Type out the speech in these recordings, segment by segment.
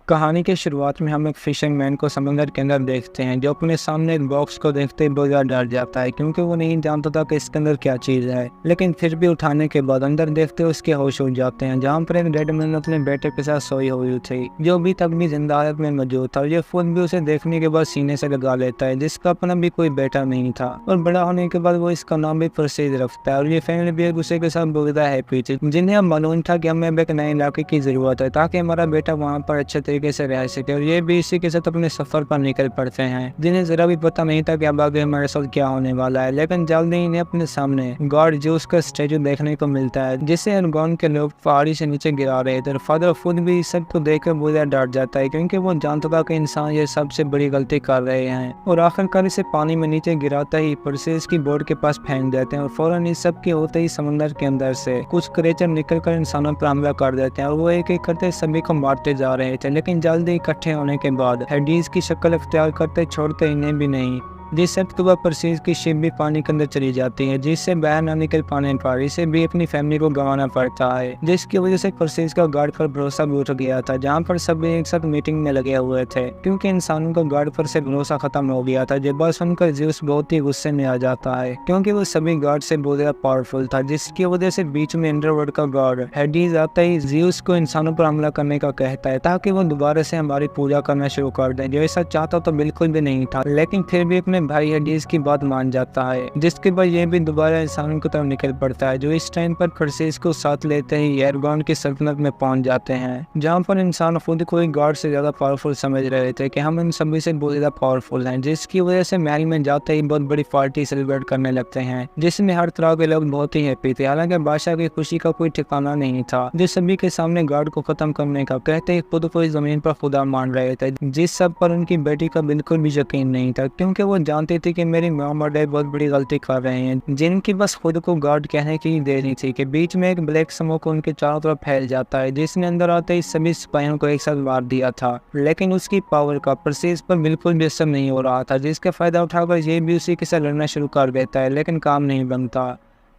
कहानी की शुरुआत में हम एक फिशिंगमैन को समंदर के अंदर देखते हैं, जो अपने सामने एक बॉक्स को देखते ही बहुत ज़्यादा डर जाता है, क्योंकि वो नहीं जानता था कि इसके अंदर क्या चीज़ है। लेकिन फिर भी उठाने के बाद अंदर देखते उसके होश उड़ जाते हैं, जहाँ पर एक डेड मैन अपने बेटे के साथ सोई हुई थी, जो अभी तक भी जिंदा हालत में मौजूद था। ये खुद भी उसे देखने के बाद सीने से लगा लेता है, जिसका अपना भी कोई बेटा नहीं था, और बड़ा होने के बाद वो इसका नाम भी प्रसिद्ध रखता है। और ये फैमिली भी एक दूसरे के साथ बहुत हैप्पी थी, जिन्हें अब मालूम था कि हमें एक नए इलाके की जरूरत है, ताकि हमारा बेटा वहाँ पर अच्छे तरीके से रह सके। और ये भी इसी के साथ अपने सफर पर निकल पड़ते हैं, जिन्हें जरा भी पता नहीं था कि अब आगे हमारे साथ क्या होने वाला है। लेकिन जल्द ही इन्हें अपने सामने गॉड ज्यूस का स्टैचू देखने को मिलता है, जिसे अरगोन के लोग पहाड़ी से नीचे गिरा रहे थे। फादर खुद भी इस सब को देखकर बुरा डर जाता है, क्योंकि वो जानता था कि इंसान ये सबसे बड़ी गलती कर रहे हैं। और आखिरकार इसे पानी में नीचे गिराता ही परसेस की बोर्ड के पास फेंक देते हैं, और फौरन इस सब के होते ही समंदर के अंदर से कुछ क्रिएचर निकलकर इंसानों पर हमला कर देते हैं, और वो एक एक करते सभी को मारते जा रहे थे। लेकिन जल्द ही इकट्ठे होने के बाद हेडीज की शक्ल अख्तियार करते छोड़ते इन्हें भी नहीं, जिस वक्त वह परसेस की शिप भी पानी के अंदर चली जाती है, जिससे बाहर न निकल पाने पर इसे भी अपनी फैमिली को गंवाना पड़ता है, जिसकी वजह से परसेस का गार्ड पर भरोसा भी उठ गया था, जहाँ पर सभी एक साथ मीटिंग में लगे हुए थे, क्योंकि इंसानों का गार्ड पर से भरोसा खत्म हो गया था। जब बात सुनकर ज़्यूस बहुत ही गुस्से में आ जाता है, क्योंकि वो सभी गार्ड से बहुत ज्यादा पावरफुल था, जिसकी वजह से बीच में अंडरवर्ल्ड का गार्ड हेडीज आता ही ज़्यूस को इंसानों पर हमला करने का कहता है, ताकि वो दोबारा से हमारी पूजा करना शुरू कर दे, जो ऐसा चाहता तो बिल्कुल भी नहीं था। लेकिन फिर भी अपने भाई हेडीज की बात मान जाता है, जिसके बाद ये भी दोबारा इंसानों की तरफ निकल पड़ता है, जो इस टाइम पर परसेस को साथ लेते ही एरगोन की सल्तनत में पहुंच जाते हैं, जहां पर इंसान खुद को गॉड से ज्यादा पावरफुल समझ रहे थे कि हम इन सभी से बहुत ज्यादा पावरफुल हैं, जिसकी वजह से महल में जाते ही बहुत बड़ी पार्टी सेलिब्रेट करने लगते हैं, जिसमें हर तरह के लोग बहुत ही हैप्पी थे। हालांकि बादशाह की खुशी का कोई ठिकाना नहीं था, जो सभी के सामने गार्ड को खत्म करने का कहते ही खुद को इस जमीन पर खुदा मान रहे थे, जिस सब पर उनकी बेटी का बिल्कुल भी यकीन नहीं था, क्योंकि वो जानते थे कि मेरी मॉम और डैड बहुत बड़ी गलती कर रहे हैं, जिनकी बस खुद को गार्ड कहने की देरी थी कि बीच में एक ब्लैक स्मोक उनके चारों तरफ फैल जाता है, जिसने अंदर आते ही सभी सिपाहियों को एक साथ मार दिया था। लेकिन उसकी पावर का परसेस पर बिल्कुल भी असर नहीं हो रहा था, जिसका फायदा उठाकर ये भी उसी के साथ लड़ना शुरू कर देता है, लेकिन काम नहीं बनता,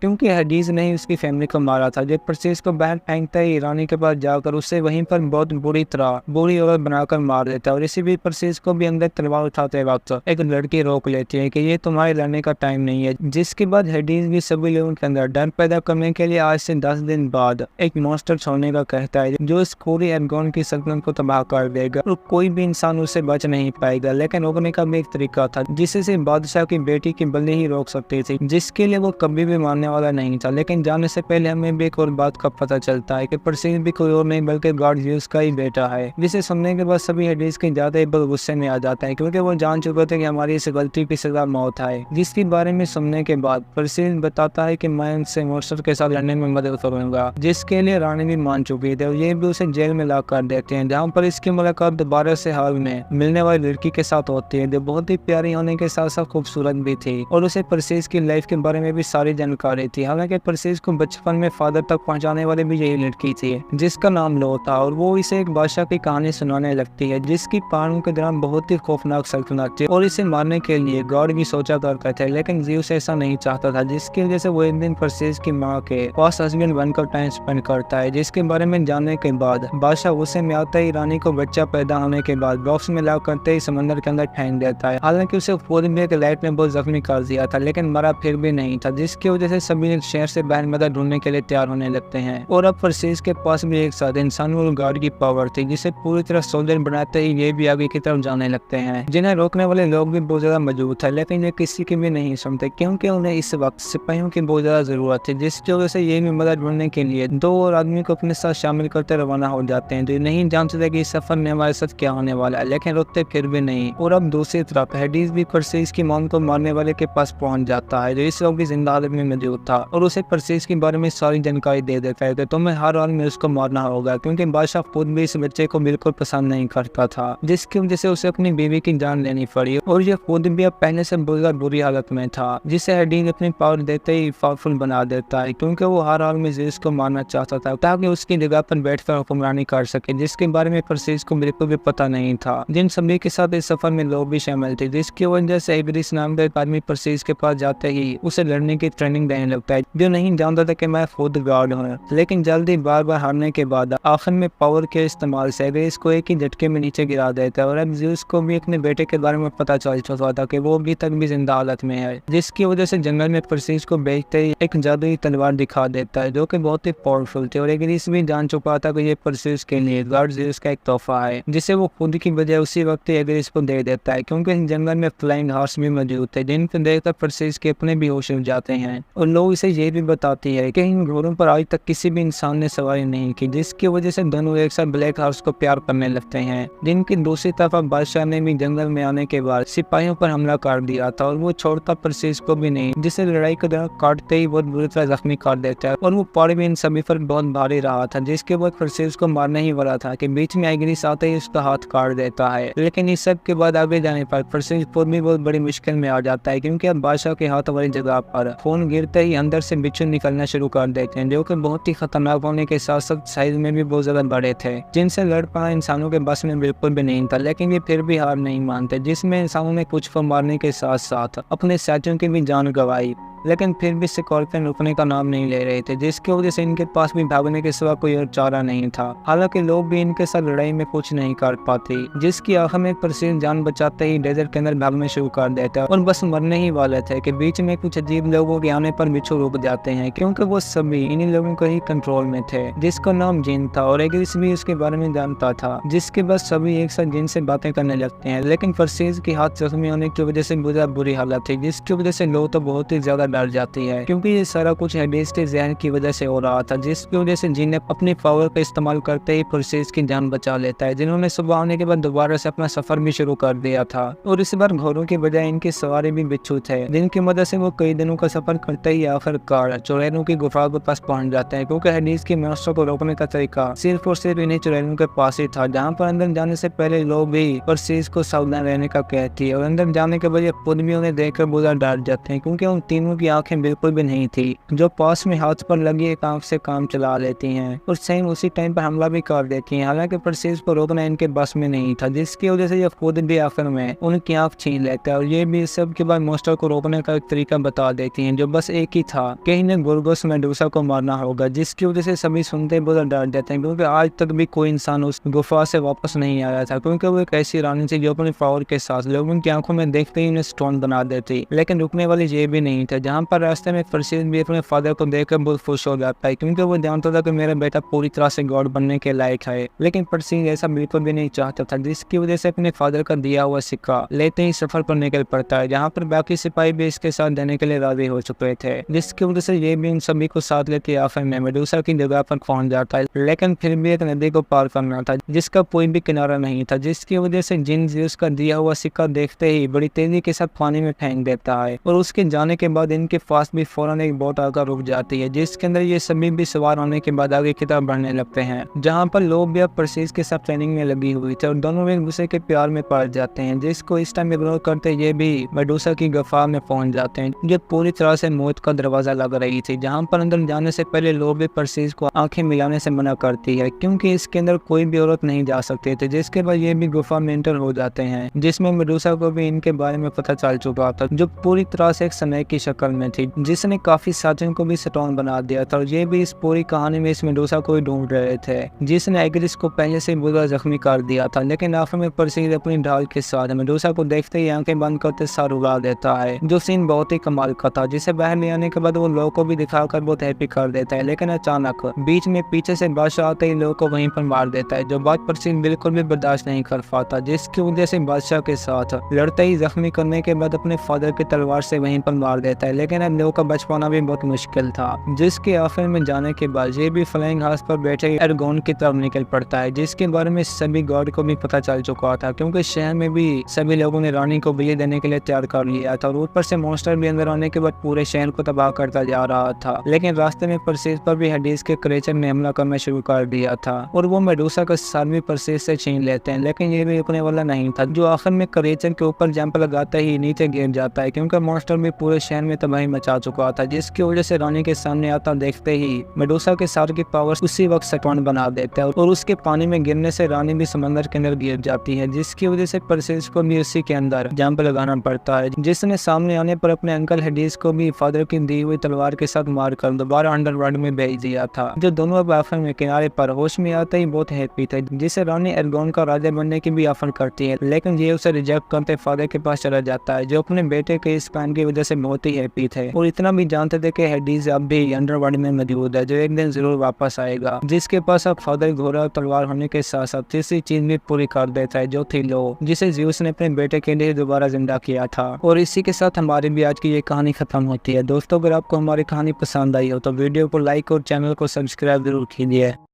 क्योंकि हेडीज ने ही उसकी फैमिली को मारा था। जब परसेस को बाहर फेंकता है, रानी के पास जाकर उसे वहीं पर बहुत बुरी औरत बनाकर मार देता है। और इसी भी परसेस को भी अंदर तलवार उठाते वक्त एक लड़की रोक लेती है कि ये तुम्हारे लड़ने का टाइम नहीं है, जिसके बाद हेडीज भी सभी लोगों के अंदर डर पैदा करने के लिए आज से 10 दिन बाद एक मॉन्स्टर छोड़ने का कहता है, जो इस पूरी एरगोन की सल्तनत को तबाह कर देगा, और कोई भी इंसान उसे बच नहीं पाएगा। लेकिन रोकने का भी एक तरीका था, जिससे से बादशाह की बेटी की बलि ही रोक सकती थी, जिसके लिए वो कभी भी मानने वाला नहीं था। लेकिन जाने से पहले हमें भी एक और बात का पता चलता है कि परसेस भी कोई और नहीं बल्कि गॉड ज़्यूस का ही बेटा है, जिसे सुनने के बाद सभी हेडीज के ज्यादा ही गुस्से में आ जाता है, क्योंकि वो जान चुके थे कि हमारी इस गलती की सजा मौत है। जिसके बारे में सुनने के बाद परसेस बताता है कि मैं उनसे मॉन्स्टर के साथ लड़ने में मदद करूंगा, जिसके लिए रानी भी मान चुकी थी, और ये भी उसे जेल में ला कर देते हैं, जहाँ पर इसकी मुलाकात दोबारा से हाल में मिलने वाली लड़की के साथ होती है, जो बहुत ही प्यारी होने के साथ साथ खूबसूरत भी थी, और उसे परसेस की लाइफ के बारे में भी सारी जानकारी थी। हालांकि परसेस को बचपन में फादर तक पहुंचाने वाली भी यही लड़की थी, जिसका नाम लो था, और वो इसे एक बादशाह की कहानी सुनाने लगती है, जिसकी पहाड़ों के दौरान बहुत ही खौफनाक सल्तनत थी, और इसे मारने के लिए गॉड भी सोचा करते थे। लेकिन ज़्यूस ऐसा नहीं चाहता था, जिसकी वजह से वो एक दिन परसेस की माँ के पास हस्बैंड बनकर टाइम स्पेंड करता है, जिसके बारे में जानने के बाद बादशाह गुस्से में आता ही रानी को बच्चा पैदा होने के बाद बॉक्स में ला करते ही समंदर के अंदर फेंक देता है। हालांकि उसे खुद भी एक लाइट में बहुत जख्मी कर दिया था, लेकिन मरा फिर भी नहीं था, जिसकी वजह से सभी शहर से बाहर मदद ढूंढने के लिए तैयार होने लगते हैं। और अब परसेस के पास भी एक साथ इंसान और गार्ड की पावर थी, जिसे पूरी तरह सोल्जर बनाते ही ये भी आगे की तरफ जाने लगते हैं, जिन्हें रोकने वाले लोग भी बहुत ज्यादा मौजूद थे, लेकिन ये किसी की भी नहीं सुनते, क्योंकि उन्हें इस वक्त सिपाहियों की बहुत ज्यादा जरूरत थी, जिसकी वजह से ये भी मदद ढूंढने के लिए 2 और आदमी को अपने साथ शामिल करते रवाना हो जाते हैं, जो नहीं जानते थे कि इस सफर में हमारे साथ क्या होने वाला है, लेकिन रुकते फिर भी नहीं। और अब दूसरी तरफ हेडीज भी परसेस की मौत को मारने वाले के पास पहुंच जाता है, जो इस वक्त भी जिंदा हालत में मौजूद था, और उसे परसेस के बारे में सारी जानकारी दे देता है कि तुम्हें हर हाल में उसको मारना होगा, क्योंकि बादशाह खुद भी इस बच्चे को बिल्कुल पसंद नहीं करता था, जिसकी वजह से उसे अपनी बीवी की जान लेनी पड़ी, और ये खुद भी अब पहले से बहुत बुरी हालत में था, जिसे हेडीज अपनी पावर देते ही पावरफुल बना देता है, क्योंकि वो हर हाल में ज़्यूस को मारना चाहता था, ताकि उसकी जगह पर बैठकर हुक्मरानी कर सके, जिसके बारे में परसेस को बिल्कुल भी पता नहीं था। जिन सभी के साथ इस सफर में लोग भी शामिल थे, जिसकी वजह से इब्रिस नाम का एक आदमी परसेस के पास जाते ही उसे लड़ने की ट्रेनिंग देने करने लगता है, जो नहीं जानता था कि मैं खुद गॉड हूँ। लेकिन जल्दी बार बार हारने के बाद आखिर में पावर के इस्तेमाल से एग्रिस को एक ही झटके में नीचे गिरा देता है। और अब ज़्यूस को भी अपने बेटे के बारे में पता चल चुका था कि वो अभी तक भी जिंदा हालत में है, जिसकी वजह से जंगल में परसेस को बेचते ही एक जादुई तलवार दिखा देता है जो कि बहुत ही पावरफुल थी। और एग्रिस भी जान चुका था कि ये परसेस के लिए गॉड ज़्यूस का एक तोहफा है, जिसे वो खुद की बजाय उसी वक्त एग्रिस को दे देता है, क्योंकि इस जंगल में फ्लाइंग हॉर्स भी मौजूद थे जिनको देखकर परसेस के अपने भी होश उड़ जाते हैं। और लोग इसे ये भी बताती है कि इन घोड़ों पर आज तक किसी भी इंसान ने सवारी नहीं की, जिसकी वजह से दोनों एक साथ ब्लैक हॉर्स को प्यार करने लगते हैं। जिनकी दूसरी तरफ बादशाह ने भी जंगल में आने के बाद सिपाहियों पर हमला कर दिया था, और वो छोड़ता परसेस को भी नहीं, जिसे लड़ाई के दौरान काटते ही बहुत बुरी तरह जख्मी कर देता है। और वो पारी भी इन सभी पर बहुत भारी रहा था, जिसके बाद परसेस को मारने ही वाला था कि बीच में एग्रिस आते ही उसका हाथ काट देता है। लेकिन इस सब के बाद आगे जाने पर परसेस खुद भी बहुत बड़ी मुश्किल में आ जाता है, क्योंकि अब बादशाह के हाथ वाली जगह पर खून गिरते ही अंदर से बिच्छू निकलना शुरू कर देते हैं, जो कि बहुत ही खतरनाक होने के साथ साथ साइज में भी बहुत ज्यादा बड़े थे, जिनसे लड़ पाना इंसानों के बस में बिल्कुल भी नहीं था। लेकिन ये फिर भी हार नहीं मानते, जिसमें इंसानों ने कुछ को मारने के साथ साथ अपने साथियों की भी जान गंवाई, लेकिन फिर भी स्कॉर्पियन रुकने का नाम नहीं ले रहे थे, जिसकी वजह से इनके पास भी भागने के सिवा कोई और चारा नहीं था। हालांकि लोग भी इनके साथ लड़ाई में कुछ नहीं कर पाते, जिसकी आखिर में परसेस जान बचाते ही डेजर्ट के अंदर भागने शुरू कर देता है। और बस मरने ही वाले थे कि बीच में कुछ अजीब लोगों के आने पर बिच्छू रुक जाते हैं, क्योंकि वो सभी इन्हीं लोगों के ही कंट्रोल में थे, जिसका नाम जिन था। और एग्रिस भी उसके बारे में जानता था, जिसके बाद सभी एक साथ जिन से बातें करने लगते हैं। लेकिन परसेस के हाथ जख्मी होने की वजह से बहुत बुरी हालत थी, जिसकी वजह से लोग तो बहुत ही ज्यादा डर जाती है, क्योंकि ये सारा कुछ हेडिस के जहन की वजह से हो रहा था, जिसकी वजह से जिन ने अपनी पावर का इस्तेमाल करते ही परसेस की जान बचा लेता है, जिन्होंने सुबह आने के बाद दोबारा से अपना सफर भी शुरू कर दिया था। और इस बार घोड़ों की बजाय इनके सवारी भी बिच्छू थे, जिनकी मदद से वो कई दिनों का सफर करते ही आखिरकार चुड़ैलों की गुफा के पास पहुंच जाते हैं, क्योंकि हेडिस के मॉन्स्टर को रोकने का तरीका सिर्फ और सिर्फ इन्हीं चुड़ैलों के पास ही था, जहाँ पर अंदर जाने से पहले लोग भी परसेस को सावधान रहने का कहती है। और अंदर जाने के बाद ये खुद भी उन्हें देखकर बुरा डर जाते हैं, क्योंकि उन तीनों की आंखें बिल्कुल भी नहीं थी, जो पास में हाथ पर लगी एक आंख से काम चला लेती हैं और सेम उसी टाइम पर हमला भी कर देती हैं। हालांकि परसेस को रोकना इनके बस में नहीं था, जिसकी वजह से ये खुद भी आखिर में उनकी आंख छीन लेता है। और ये भी सब के बाद मॉन्स्टर को रोकने का एक तरीका बता देती हैं, जो बस एक ही था कि इन्हें गोर्गोस मेडुसा को मारना होगा, जिसकी वजह से सभी सुनते बहुत डर जाते हैं, क्योंकि आज तक भी कोई इंसान उस गुफा से वापस नहीं आया था, क्योंकि वो एक ऐसी रानी थी जो अपनी पावर के साथ लोगों की आंखों में देखते ही उन्हें स्टोन बना देती। लेकिन रुकने वाली ये भी नहीं था, जहाँ पर रास्ते में परसेस भी अपने फादर को देखकर बहुत खुश हो जाता है, क्योंकि वो जानता था कि मेरा बेटा पूरी तरह से गॉड बनने के लायक है। लेकिन परसेस ऐसा बिल्कुल भी नहीं चाहता था, जिसकी वजह से अपने फादर का दिया हुआ सिक्का लेते ही सफर पर निकल पड़ता है, जहाँ पर बाकी सिपाही भी इसके साथ देने के लिए राजी हो चुके थे, जिसकी वजह से ये भी इन सभी को साथ लेके आखिर में मेडुसा की जगह पर पहुंच जाता है। लेकिन फिर भी एक नदी को पार करना था, जिसका कोई भी किनारा नहीं था, जिसकी वजह से जिन ज़्यूस का दिया हुआ सिक्का देखते ही बड़ी तेजी के साथ पानी में फेंक देता है। और उसके जाने के बाद इनके पास भी फौरन एक बोट आकर रुक जाती है, जिसके अंदर ये सभी भी सवार होने के बाद आगे की तरफ बढ़ने लगते हैं, जहाँ पर लोग भी अब परसेस के साथ ट्रेनिंग में लगी हुई थे और दोनों एक दूसरे के प्यार में पड़ जाते हैं, जिसको इस टाइम इग्नोर करते ये भी मेडुसा की गुफा में पहुंच जाते हैं, जो पूरी तरह से मौत का दरवाजा लग रही थी, जहाँ पर अंदर जाने से पहले लोग भी परसेस को आंखें मिलाने से मना करती है, क्योंकि इसके अंदर कोई भी औरत नहीं जा सकती थी। जिसके बाद ये भी गुफा में एंटर हो जाते हैं, जिसमें मेडुसा को भी इनके बारे में पता चल चुका था, जो पूरी तरह से एक स्नेक की शक्ल में थी, जिसने काफी साथियों को भी स्टोन बना दिया था। और ये भी इस पूरी कहानी में इस मेडुसा को ही ढूंढ रहे थे, जिसने एग्रिस को पहले से बुरा जख्मी कर दिया था। लेकिन आखिर में परसेस अपनी ढाल के साथ मेडुसा को देखते ही आंखें बंद करते सर उड़ा देता है, जो सीन बहुत ही कमाल का था, जिसे बाहर ले आने के बाद वो लोगों को भी दिखाकर बहुत हैप्पी कर देता है। लेकिन अचानक बीच में पीछे से बादशाह आते ही लोगों को वहीं पर मार देता है, जो बात परसेस बिल्कुल भी बर्दाश्त नहीं कर पाता, जिसकी वजह से बादशाह के साथ लड़ते ही जख्मी करने के बाद अपने फादर की तलवार से वहीं पर मार देता है। लेकिन अब लोगों का बच पाना भी बहुत मुश्किल था, जिसके आखिर में जाने के बाद ये भी फ्लाइंग हाउस पर बैठे एर्गोन की तरफ निकल पड़ता है, जिसके बारे में सभी गॉड को भी पता चल चुका था, क्योंकि शहर में भी सभी लोगों ने रानी को विजय देने के लिए तैयार कर लिया था। और ऊपर से मॉन्स्टर भी अंदर आने के बाद पूरे शहर को तबाह करता जा रहा था। लेकिन रास्ते में परसेस पर भी हेडिस के क्रेचर ने हमला करना शुरू कर दिया था, और वो मेडुसा का सर भी परसेस से छीन लेते हैं। लेकिन ये भी रुकने वाला नहीं था, जो आखिर में क्रेचर के ऊपर जंप लगाता ही नीचे गिर जाता है, क्योंकि मॉन्स्टर भी पूरे शहर में तबाही मचा चुका था, जिसकी वजह से रानी के सामने आता देखते ही मेडुसा के सारे के पावर्स उसी वक्त सटवन बना देते हैं और उसके पानी में गिरने से रानी भी समंदर के अंदर गिर जाती है, जिसकी वजह से परसेस को भी उसी के अंदर जंप लगाना पड़ता है, जिसने सामने आने पर अपने अंकल हेडिस को भी फादर की दी हुई तलवार के साथ मार कर दोबारा अंडरवर्ल्ड में भेज दिया था। जो दोनों अब आफर में किनारे पर होश में आते ही बहुत हैप्पी थे, जिसे रानी एर्गोन का राजा बनने की भी ऑफर करती है, लेकिन ये उसे रिजेक्ट करते फादर के पास चला जाता है, जो अपने बेटे के इस प्लान की वजह से बहुत ही हैप्पी थे और इतना भी जानते थे कि हेडिस अब भी अंडरवर्ल्ड में मौजूद है, जो एक दिन जरूर वापस आएगा, जिसके पास अब फादर घोड़ा तलवार होने के साथ साथ तीसरी चीज भी पूरी कर देता है, जो थी लो, जिसे ज़्यूस ने अपने बेटे के लिए दोबारा जिंदा किया था। और इसी के साथ हमारी भी आज की ये कहानी खत्म होती है। दोस्तों, अगर आपको हमारी कहानी पसंद आई हो तो वीडियो को लाइक और चैनल को सब्सक्राइब जरूर कीजिए।